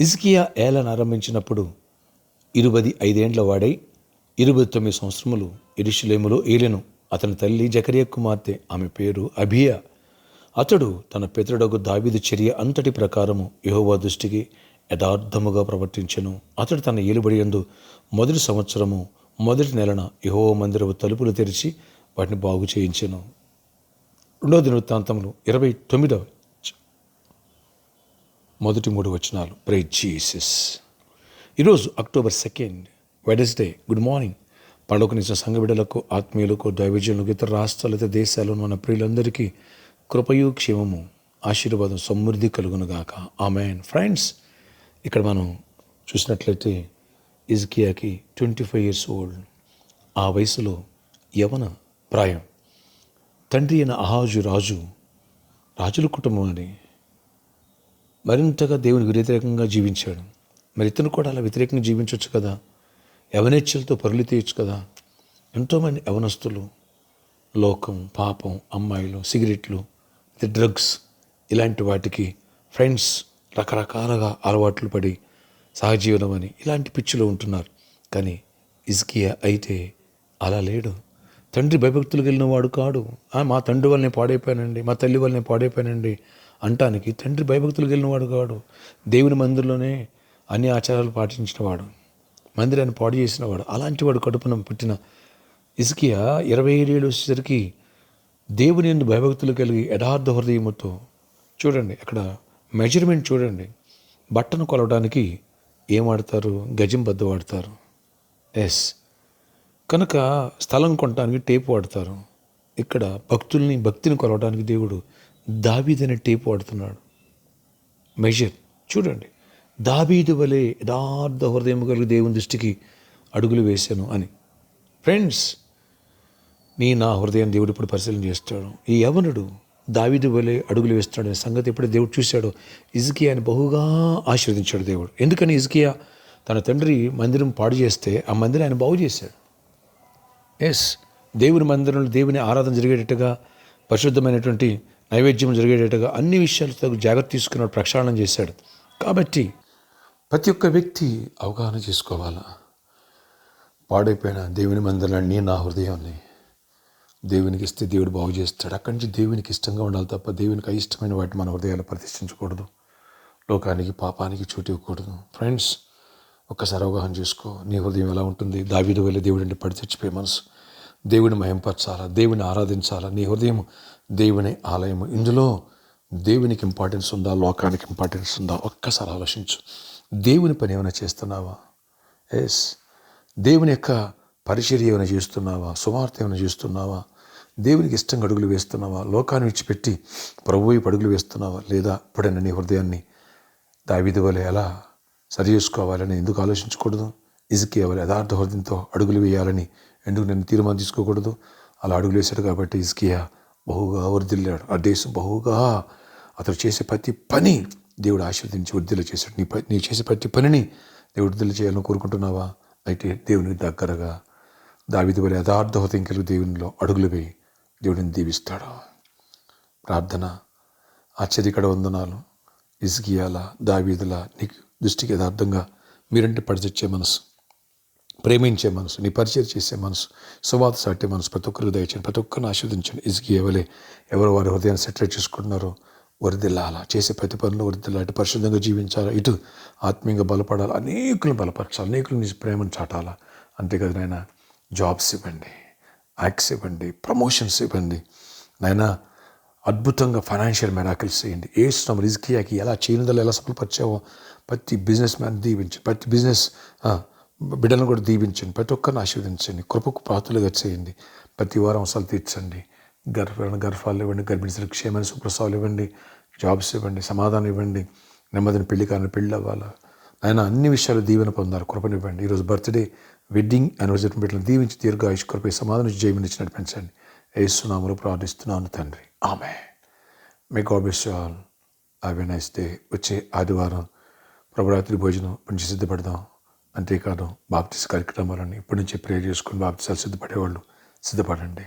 హిజ్కియా ఏలన ఆరంభించినప్పుడు 25 వాడై 29 సంవత్సరములు యెరూషలేములో ఏలెను. అతని తల్లి జకరియా కుమార్తె, ఆమె పేరు అబియా. అతడు తన పితరుడగు దావీదు చర్య అంతటి ప్రకారము యెహోవా దృష్టికి యథార్థముగా ప్రవర్తించెను. అతడు తన ఏలుబడి యందు మొదటి సంవత్సరము మొదటి నెలన యెహోవా మందిరపు తలుపులు తెరిచి వాటిని బాగు చేయించెను. 2 దినవృత్తాంతములు 29 మొదటి 3 వచనాలు. Praise Jesus. ఈరోజు అక్టోబర్ 2 వెడ్నెస్డే. Good morning. పరలోకనిచ్చిన సంఘ బిడ్డలకు, ఆత్మీయులకు, దైవజనులకు, ఇతర రాష్ట్రాలు, ఇతర దేశాల్లో మన ప్రియులందరికీ కృపయు క్షేమము ఆశీర్వాదం సమృద్ధి కలుగునుగాక. ఆమేన్. ఫ్రెండ్స్, ఇక్కడ మనం చూసినట్లయితే హిజ్కియాకి 25 years old. ఆ వయసులో యవన ప్రాయం. తండ్రి అయిన అహాజు రాజుల కుటుంబం అని మరింతగా దేవునికి వ్యతిరేకంగా జీవించాడు. మరి ఇతను కూడా అలా వ్యతిరేకంగా జీవించవచ్చు కదా, యవనేచ్ఛలతో పరులు తీయచ్చు కదా. ఎంతోమంది యవనస్తులు లోకం, పాపం, అమ్మాయిలు, సిగరెట్లు, డ్రగ్స్ ఇలాంటి వాటికి ఫ్రెండ్స్ రకరకాలుగా అలవాట్లు పడి సహజీవనం అని ఇలాంటి పిచ్చిలో ఉంటున్నారు. కానీ హిజ్కియా అయితే అలా లేడు. తండ్రి భయభక్తులకు వెళ్ళిన వాడు కాడు. మా తండ్రి వల్లనే పాడైపోయానండి, మా తల్లి వల్లనే పాడైపోయానండి అంటానికి తండ్రి భయభక్తులకు వెళ్ళినవాడు కాడు. దేవుని మందిరంలోనే అన్ని ఆచారాలు పాటించినవాడు, మందిరాన్ని పాడు చేసినవాడు. అలాంటి వాడు కడుపున పుట్టిన హిజ్కియా 27 ఏళ్ళు వచ్చేసరికి దేవుని యందు భయభక్తులు కలిగి యథార్థ హృదయముతో, చూడండి అక్కడ మెజర్మెంట్ చూడండి, బట్టను కొలవడానికి ఏం వాడతారు? గజం బద్ద వాడతారు. ఎస్, కనుక స్థలం కొనడానికి టేపు వాడతారు. ఇక్కడ భక్తిని కొలవడానికి దేవుడు దావీదు అనే టేపు వాడుతున్నాడు. మెజర్ చూడండి, దావీదు వలె యథార్థ హృదయం కలిగి దేవుని దృష్టికి అడుగులు వేశాను అని. ఫ్రెండ్స్, నా హృదయం దేవుడు ఇప్పుడు పరిశీలన చేస్తాడు. ఈ యవనుడు దావీదు వలె అడుగులు వేస్తాడు అనే సంగతి ఎప్పుడు దేవుడు చూశాడో హిజ్కియాని బహుగా ఆశీర్వదించాడు దేవుడు. ఎందుకని హిజ్కియా తన తండ్రి మందిరం పాడు చేస్తే ఆ మందిరం ఆయన బాగు చేశాడు. ఎస్, దేవుని మందిరంలో దేవుని ఆరాధన జరిగేటట్టుగా, పరిశుద్ధమైనటువంటి నైవేద్యం జరిగేటట్టుగా అన్ని విషయాలతో జాగ్రత్త తీసుకున్నాడు, ప్రక్షాళన చేశాడు. కాబట్టి ప్రతి ఒక్క వ్యక్తి అవగాహన చేసుకోవాలా, పాడైపోయిన దేవుని మందిరాన్ని, నా హృదయాన్ని దేవునికి ఇస్తే దేవుడు బాగు చేస్తాడు. అక్కడి నుంచి దేవునికి ఇష్టంగా ఉండాలి తప్ప దేవునికి అయిష్టమైన వాటిని మన హృదయాలు ప్రతిష్ఠించకూడదు. లోకానికి, పాపానికి చోటు ఇవ్వకూడదు. ఫ్రెండ్స్, ఒక్కసారి అవగాహన చేసుకో, నీ హృదయం ఎలా ఉంటుంది? దావీదు వలె దేవుడు అంటే పడి చచ్చిపోయే మనసు, దేవుని మహింపరచాలా, దేవుని ఆరాధించాలా. నీ హృదయం దేవుని ఆలయము. ఇందులో దేవునికి ఇంపార్టెన్స్ ఉందా, లోకానికి ఇంపార్టెన్స్ ఉందా? ఒక్కసారి ఆలోచించు. దేవుని పని ఏమైనా చేస్తున్నావా? ఎస్, దేవుని యొక్క పరిచర్య ఏమైనా చేస్తున్నావా? సువార్త ఏమైనా చేస్తున్నావా? దేవునికి ఇష్టంగా అడుగులు వేస్తున్నావా? లోకాన్ని విడిచిపెట్టి ప్రభువు వైపు అడుగులు వేస్తున్నావా? లేదా ఇప్పుడైనా నీ హృదయాన్ని దావీదు వలె ఎలా సరి చేసుకోవాలని ఎందుకు ఆలోచించకూడదు? హిజ్కియా వలె యథార్థ హృదయంతో అడుగులు వేయాలని ఎందుకు నేను తీర్మానం తీసుకోకూడదు? అలా అడుగులు వేశాడు కాబట్టి హిజ్కియా బహుగా వర్ధిల్లాడు. ఆ దేశం బహుగా, అతడు చేసే ప్రతి పని దేవుడు ఆశీర్వదించి వృద్ధిలో చేశాడు. నీ చేసే ప్రతి పనిని దేవుడు వృద్ధిలో చేయాలని కోరుకుంటున్నావా? అయితే దేవునికి దగ్గరగా దావీదు వలె యథార్థ హృదయం కలిగి దేవునిలో అడుగులు వేయి, దేవుడిని దీవిస్తాడు. ప్రార్థన. ఆశ్చర్యకర వందనాలు. హిజ్కియాల, దావీదుల నీకు దృష్టికి యథార్థంగా మీరంటే పడిచచ్చే మనసు, ప్రేమించే మనసు, నీ పరిచయం చేసే మనసు, సువార్త సాటే మనసు ప్రతి ఒక్కరికి దయచేయండి. ప్రతి ఒక్కరిని ఆశీర్వదించండి. హిజ్కియా వలె ఎవరు వారి హృదయాన్ని సెటిల్ చేసుకుంటున్నారో వరిదిల్లాలా, చేసే ప్రతి పనులు వరిదిల్లా, ఇటు పరిశుద్ధంగా జీవించాలా, ఇటు ఆత్మీయంగా బలపడాలా, అనేకులను బలపరచాలి, అనేకులు నీ ప్రేమను చాటాలా. అంతేకాదు నాయన, జాబ్స్ ఇవ్వండి, యాక్స్ ఇవ్వండి, ప్రమోషన్స్ ఇవ్వండి నాయన, అద్భుతంగా ఫైనాన్షియల్ మెరాకిల్స్ చేయండి. ఏస్తున్నాం హిజ్కియాకి ఎలా చేయనిదలో ఎలా సఫలపరిచావో ప్రతి బిజినెస్ మ్యాన్ దీవించండి, ప్రతి బిజినెస్ బిడ్డలను కూడా దీవించండి, ప్రతి ఒక్కరిని ఆశీర్వదించండి, కృపకు ప్రాతులుగా చేయండి. ప్రతి వారం అవసరాలు తీర్చండి. గర్భాలు ఇవ్వండి, గర్భిణీలకు క్షేమైన సుప్రసవాలు ఇవ్వండి, జాబ్స్ ఇవ్వండి, సమాధానం ఇవ్వండి, నెమ్మదిని పెళ్లి కాని పెళ్ళి అవ్వాలా ఆయన, అన్ని విషయాలు దీవెన పొందాలి, కృపనివ్వండి. ఈరోజు బర్త్డే, వెడ్డింగ్ యానివర్సరీ బిడ్డలను దీవించి దీర్ఘాయుష్ కృపై సమాధానం జయమనిచ్చినట్టు పెంచండి. యేసు నామములో ప్రార్థిస్తున్నాను తండ్రి, amen. May God bless you all. Have a nice day. వచ్చే ఆదివారం ప్రభురాత్రి భోజనం నుంచి సిద్ధపడదాం. అంతేకాదు బాప్టిస్ట్ కార్యక్రమాలను ఇప్పటి నుంచే ప్రేర్ చేసుకుని బాప్టిస్టాలు సిద్ధపడేవాళ్ళు సిద్ధపడండి.